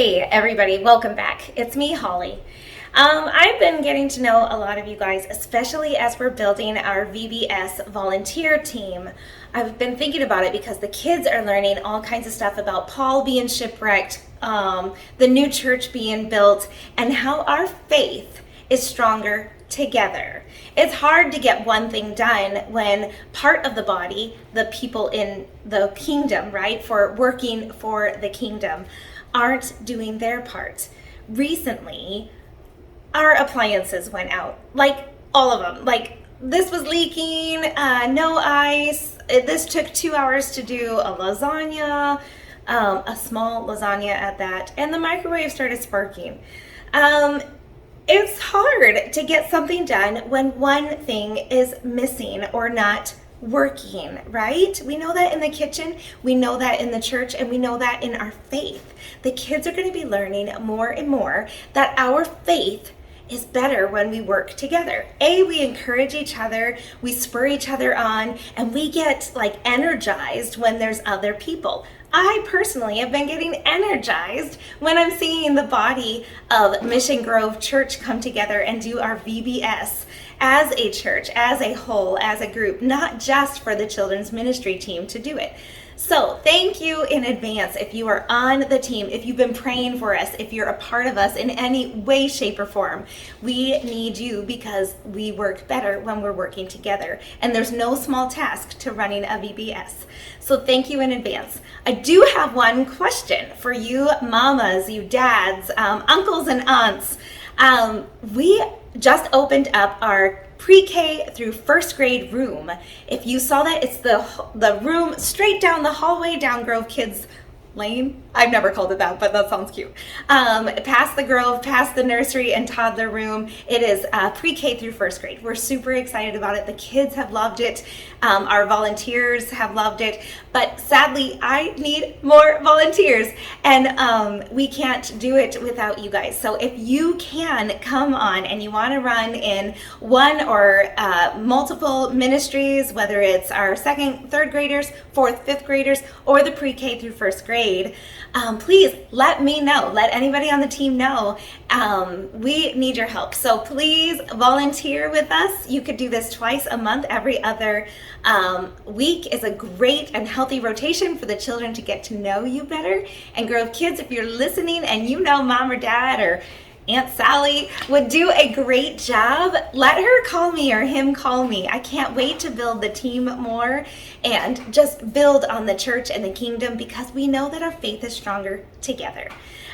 Hey everybody, welcome back. It's me, Holly. I've been getting to know a lot of you guys, especially as we're building our VBS volunteer team. I've been thinking about it because the kids are learning all kinds of stuff about Paul being shipwrecked, the new church being built, and how our faith is stronger together. It's hard to get one thing done when part of the body, the people in the kingdom, right, for working for the kingdom, aren't doing their part. Recently, our appliances went out, like all of them. Like this was leaking, no ice. This took 2 hours to do a lasagna, a small lasagna at that, and the microwave started sparking. It's hard to get something done when one thing is missing or not working, right? We know that in the kitchen, we know that in the church, and we know that in our faith. The kids are going to be learning more and more that our faith is better when we work together. We encourage each other, we spur each other on, and we get like energized when there's other people. I personally have been getting energized when I'm seeing the body of Mission Grove Church come together and do our VBS as a church, as a whole, as a group, not just for the children's ministry team to do it. So thank you in advance if you are on the team, if you've been praying for us, if you're a part of us in any way, shape, or form. We need you because we work better when we're working together. And there's no small task to running a VBS. So thank you in advance. I do have one question for you mamas, you dads, uncles and aunts. We just opened up our pre-K through first grade room. If you saw that, it's the room straight down the hallway down Grove Kids Lane. I've never called it that, but that sounds cute. Past the Grove, past the nursery and toddler room. It is pre-K through first grade. We're super excited about it. The kids have loved it. Our volunteers have loved it. But sadly, I need more volunteers. And we can't do it without you guys. So if you can come on and you want to run in one or multiple ministries, whether it's our second, third graders, fourth, fifth graders, or the pre-K through first grade, please let me know. Let anybody on the team know. We need your help. So please volunteer with us. You could do this twice a month. Every other week is a great and healthy rotation for the children to get to know you better. And Grove Kids, if you're listening and you know mom or dad or Aunt Sally would do a great job, let her call me or him call me. I can't wait to build the team more and just build on the church and the kingdom because we know that our faith is stronger together.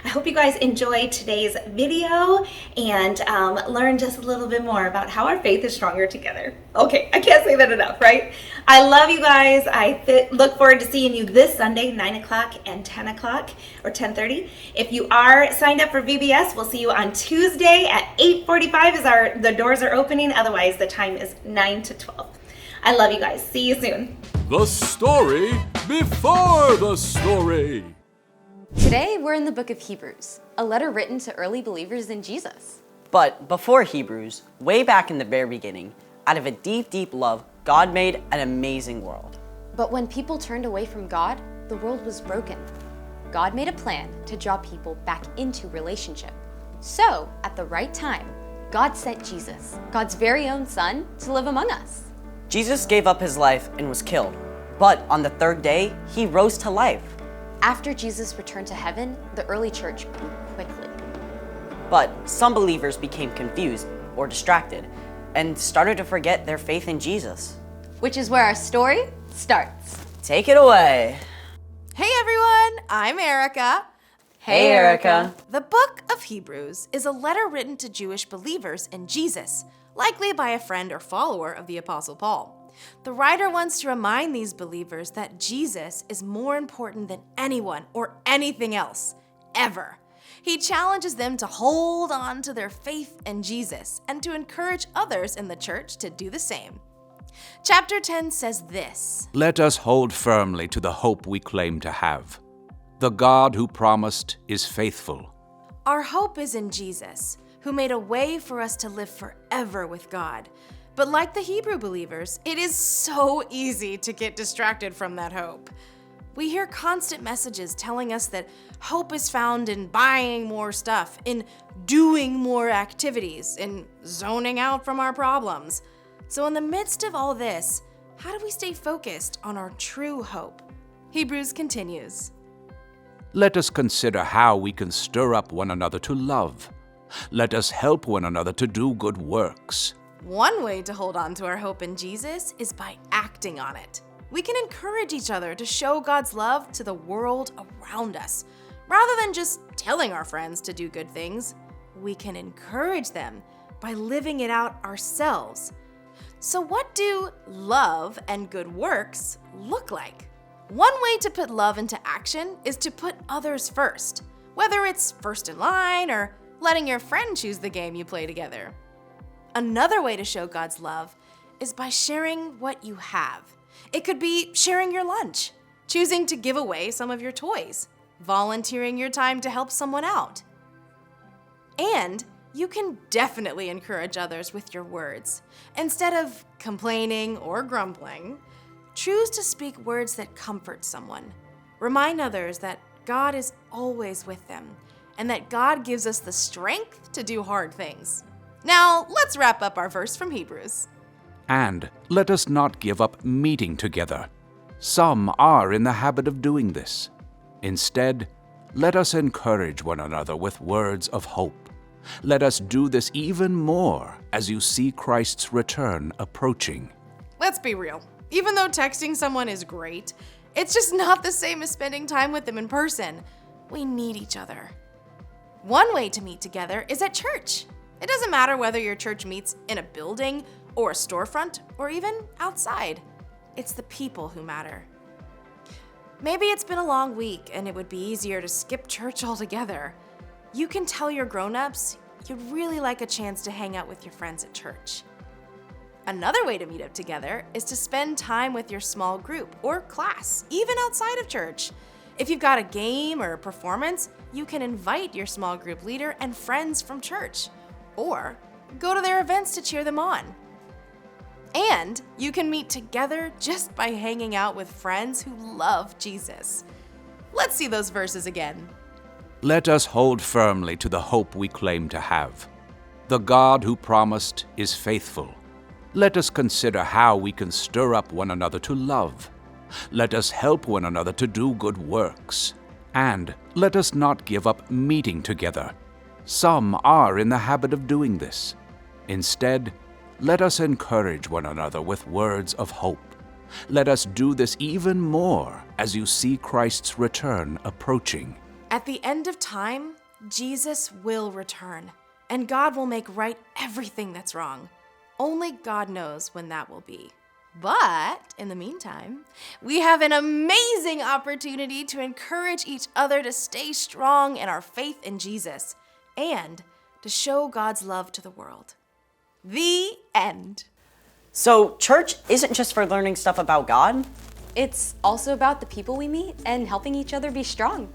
I hope you guys enjoyed today's video and learn just a little bit more about how our faith is stronger together. Okay, I can't say that enough, right? I love you guys. I look forward to seeing you this Sunday, 9 o'clock and 10 o'clock or 10:30. If you are signed up for VBS, we'll see you on Tuesday at 8:45 as the doors are opening. Otherwise, the time is 9 to 12. I love you guys. See you soon. The story before the story. Today, we're in the book of Hebrews, a letter written to early believers in Jesus. But before Hebrews, way back in the very beginning, out of a deep, deep love, God made an amazing world. But when people turned away from God, the world was broken. God made a plan to draw people back into relationship. So, at the right time, God sent Jesus, God's very own son, to live among us. Jesus gave up his life and was killed. But on the third day, he rose to life. After Jesus returned to heaven, the early church grew quickly. But some believers became confused or distracted and started to forget their faith in Jesus. Which is where our story starts. Take it away. Hey everyone, I'm Erica. Hey, Erica. The book of Hebrews is a letter written to Jewish believers in Jesus, likely by a friend or follower of the Apostle Paul. The writer wants to remind these believers that Jesus is more important than anyone or anything else, ever. He challenges them to hold on to their faith in Jesus and to encourage others in the church to do the same. Chapter 10 says this: Let us hold firmly to the hope we claim to have. The God who promised is faithful. Our hope is in Jesus, who made a way for us to live forever with God. But like the Hebrew believers, it is so easy to get distracted from that hope. We hear constant messages telling us that hope is found in buying more stuff, in doing more activities, in zoning out from our problems. So in the midst of all this, how do we stay focused on our true hope? Hebrews continues. Let us consider how we can stir up one another to love. Let us help one another to do good works. One way to hold on to our hope in Jesus is by acting on it. We can encourage each other to show God's love to the world around us. Rather than just telling our friends to do good things, we can encourage them by living it out ourselves. So what do love and good works look like? One way to put love into action is to put others first, whether it's first in line or letting your friend choose the game you play together. Another way to show God's love is by sharing what you have. It could be sharing your lunch, choosing to give away some of your toys, volunteering your time to help someone out. And you can definitely encourage others with your words. Instead of complaining or grumbling, choose to speak words that comfort someone. Remind others that God is always with them and that God gives us the strength to do hard things. Now, let's wrap up our verse from Hebrews. And let us not give up meeting together. Some are in the habit of doing this. Instead, let us encourage one another with words of hope. Let us do this even more as you see Christ's return approaching. Let's be real. Even though texting someone is great, it's just not the same as spending time with them in person. We need each other. One way to meet together is at church. It doesn't matter whether your church meets in a building or a storefront or even outside. It's the people who matter. Maybe it's been a long week and it would be easier to skip church altogether. You can tell your grown-ups you'd really like a chance to hang out with your friends at church. Another way to meet up together is to spend time with your small group or class, even outside of church. If you've got a game or a performance, you can invite your small group leader and friends from church, or go to their events to cheer them on. And you can meet together just by hanging out with friends who love Jesus. Let's see those verses again. Let us hold firmly to the hope we claim to have. The God who promised is faithful. Let us consider how we can stir up one another to love. Let us help one another to do good works. And let us not give up meeting together. Some are in the habit of doing this. Instead, let us encourage one another with words of hope. Let us do this even more as you see Christ's return approaching. At the end of time, Jesus will return, and God will make right everything that's wrong. Only God knows when that will be. But in the meantime, we have an amazing opportunity to encourage each other to stay strong in our faith in Jesus and to show God's love to the world. The end. So, church isn't just for learning stuff about God. It's also about the people we meet and helping each other be strong.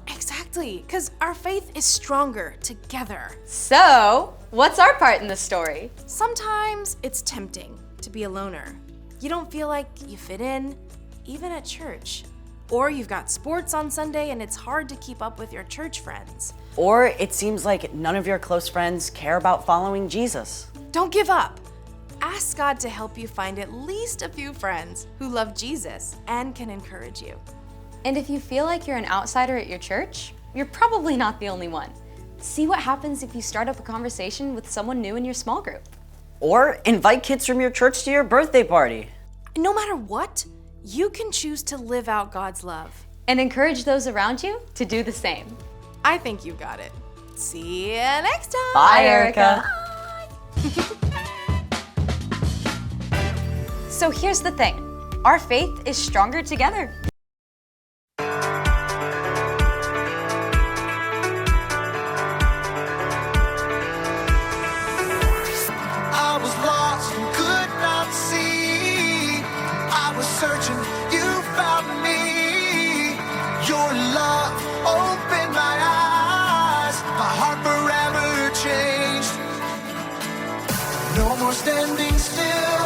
Exactly, because our faith is stronger together. So, what's our part in the story? Sometimes it's tempting to be a loner. You don't feel like you fit in, even at church. Or you've got sports on Sunday and it's hard to keep up with your church friends. Or it seems like none of your close friends care about following Jesus. Don't give up. Ask God to help you find at least a few friends who love Jesus and can encourage you. And if you feel like you're an outsider at your church, you're probably not the only one. See what happens if you start up a conversation with someone new in your small group. Or invite kids from your church to your birthday party. No matter what, you can choose to live out God's love. And encourage those around you to do the same. I think you got it. See you next time. Bye, Erica. So here's the thing. Our faith is stronger together. I was lost and could not see. I was searching, you found me. Your love opened my eyes. My heart forever changed. No more standing still.